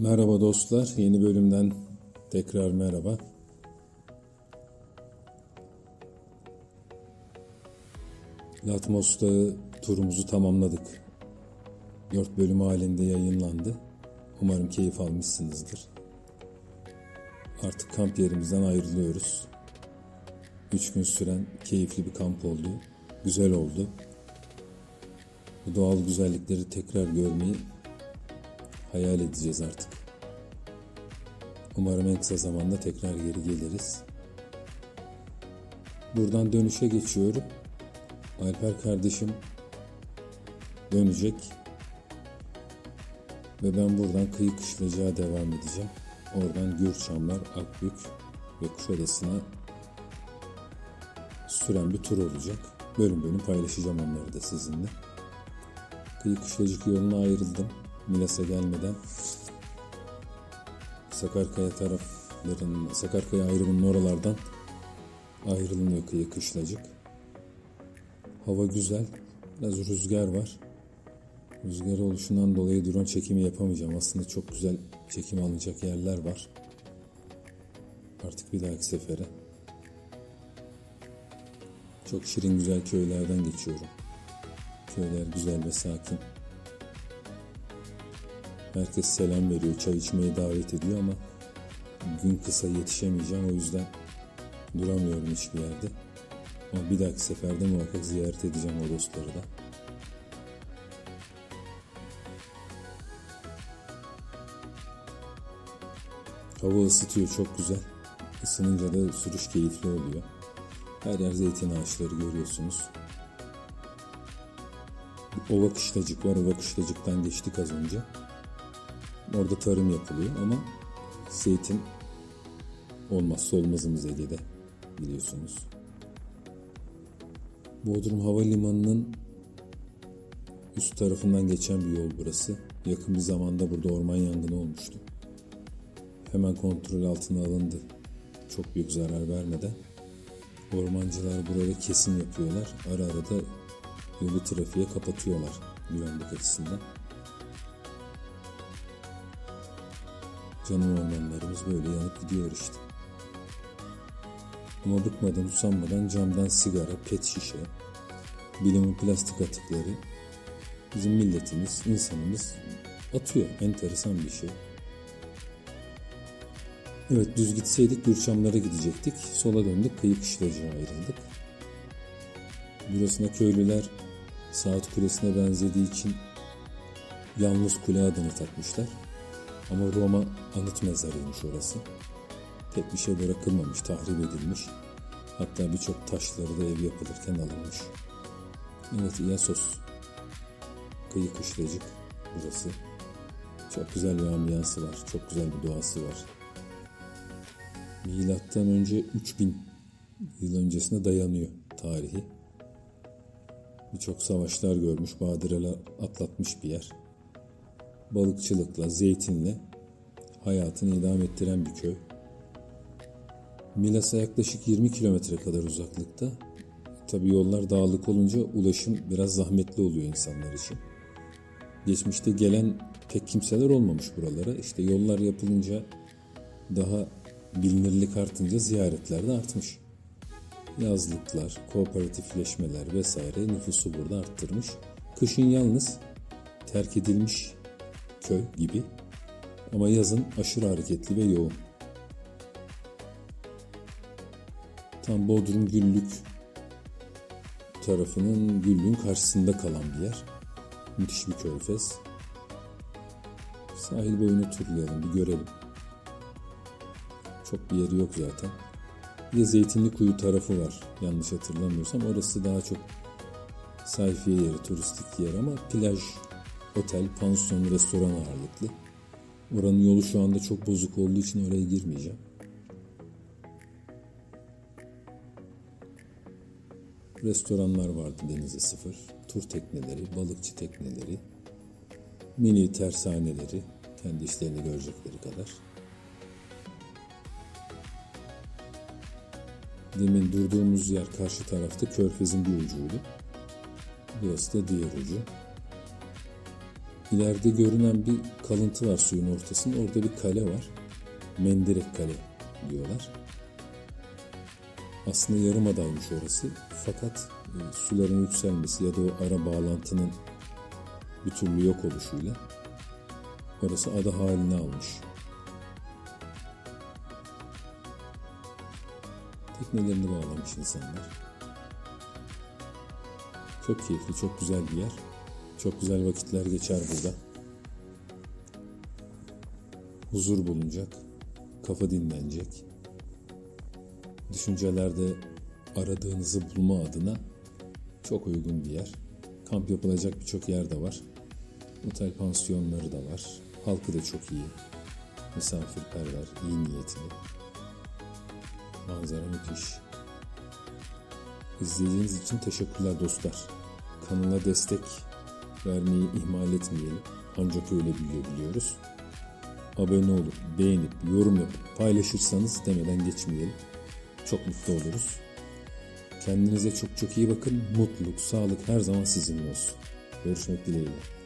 Merhaba dostlar, yeni bölümden tekrar merhaba. Latmos Dağı turumuzu tamamladık. 4 bölüm halinde yayınlandı. Umarım keyif almışsınızdır. Artık kamp yerimizden ayrılıyoruz. 3 gün süren keyifli bir kamp oldu. Güzel oldu. Bu doğal güzellikleri tekrar görmeyi hayal edeceğiz artık. Umarım en kısa zamanda tekrar geri geliriz. Buradan dönüşe geçiyorum. Alper kardeşim dönecek. Ve ben buradan Kıyı Kışlacık'a devam edeceğim. Oradan Gürçamlar, Akbük ve Kuşadası'na süren bir tur olacak. Bölüm bölüm paylaşacağım onları da sizinle. Kıyı Kışlacık yoluna ayrıldım. Milas'a gelmeden Sakarkaya ayrımının oralardan ayrılınıyor Kıyı Kışlacık. Hava güzel. Biraz rüzgar var. Rüzgar oluşundan dolayı drone çekimi yapamayacağım. Aslında çok güzel çekim alınacak yerler var. Artık bir dahaki sefere. Çok şirin güzel köylerden geçiyorum. Köyler güzel ve sakin. Herkes selam veriyor, çay içmeye davet ediyor ama gün kısa yetişemeyeceğim. O yüzden duramıyorum hiçbir yerde. Ama bir dahaki seferde muhakkak ziyaret edeceğim o dostları da. Hava ısıtıyor, çok güzel. Isınınca da sürüş keyifli oluyor. Her yer zeytin ağaçları görüyorsunuz. Ova Kışlacık var. Ova Kışlacık'tan geçtik az önce. Orada tarım yapılıyor ama zeytin olmazsa olmazımız Ege'de, biliyorsunuz. Bodrum Havalimanı'nın üst tarafından geçen bir yol burası. Yakın bir zamanda burada orman yangını olmuştu. Hemen kontrol altına alındı. Çok büyük zarar vermeden. Ormancılar burada kesim yapıyorlar. Ara ara da yolu trafiğe kapatıyorlar güvenlik açısından. Canım ormanlarımız böyle yanıp gidiyor işte. Ama bıkmadan usanmadan camdan sigara, pet şişe, bilimin plastik atıkları bizim milletimiz, insanımız atıyor. Enteresan bir şey. Evet, düz gitseydik Gürçamlara gidecektik. Sola döndük, Kıyı Kışlacık'a ayrıldık. Burasına köylüler saat kulesine benzediği için Yalnız Kule adını takmışlar. Ama Roma anıt mezarıymış orası. Tek bir şey bırakılmamış, tahrip edilmiş. Hatta birçok taşları da ev yapılırken alınmış. Evet, İassos. Kıyı Kışlacık burası. Çok güzel bir ambiyansı var. Çok güzel bir doğası var. Milattan önce 3000 yıl öncesine dayanıyor tarihi. Birçok savaşlar görmüş, badireler atlatmış bir yer. Balıkçılıkla, zeytinle hayatını idame ettiren bir köy. Milas'a yaklaşık 20 kilometre kadar uzaklıkta. Tabii yollar dağlık olunca ulaşım biraz zahmetli oluyor insanlar için. Geçmişte gelen pek kimseler olmamış buralara. İşte yollar yapılınca, daha bilinirlik artınca ziyaretler de artmış. Yazlıklar, kooperatifleşmeler vesaire nüfusu burada arttırmış. Kışın yalnız terk edilmiş köy gibi ama yazın aşırı hareketli ve yoğun. Tam Bodrum Güllük tarafının, Güllük'ün karşısında kalan bir yer. Müthiş bir körfez. Sahil boyunu turlayalım, bir görelim. Çok bir yeri yok zaten. Bir de Zeytinlikuyu tarafı var. Yanlış hatırlamıyorsam. Orası daha çok sayfiye yeri, turistik yer ama plaj, otel, pansiyon, restoran ağırlıklı. Oranın yolu şu anda çok bozuk olduğu için oraya girmeyeceğim. Restoranlar vardı denize sıfır. Tur tekneleri, balıkçı tekneleri, mini tersaneleri, kendi işlerini görecekleri kadar. Demin durduğumuz yer karşı tarafta körfezin bir ucuydu. Burası da diğer ucu. İleride görünen bir kalıntı var suyun ortasında. Orada bir kale var. Mendirek Kale diyorlar. Aslında yarımadaymış orası. Fakat suların yükselmesi ya da o ara bağlantının bir türlü yok oluşuyla orası ada haline almış. Teknelerini bağlamış insanlar. Çok keyifli, çok güzel bir yer. Çok güzel vakitler geçer burada. Huzur bulunacak, kafa dinlenecek. Düşüncelerde aradığınızı bulma adına çok uygun bir yer. Kamp yapılacak birçok yer de var. Otel pansiyonları da var. Halkı da çok iyi. Misafirperver, iyi niyetli. Manzara müthiş. İzlediğiniz için teşekkürler dostlar. Kanala destek vermeyi ihmal etmeyelim. Ancak öyle büyüyebiliyoruz. Abone olup, beğenip, yorum yapıp paylaşırsanız demeden geçmeyelim. Çok mutlu oluruz. Kendinize çok çok iyi bakın. Mutluluk, sağlık her zaman sizinle olsun. Görüşmek dileğiyle.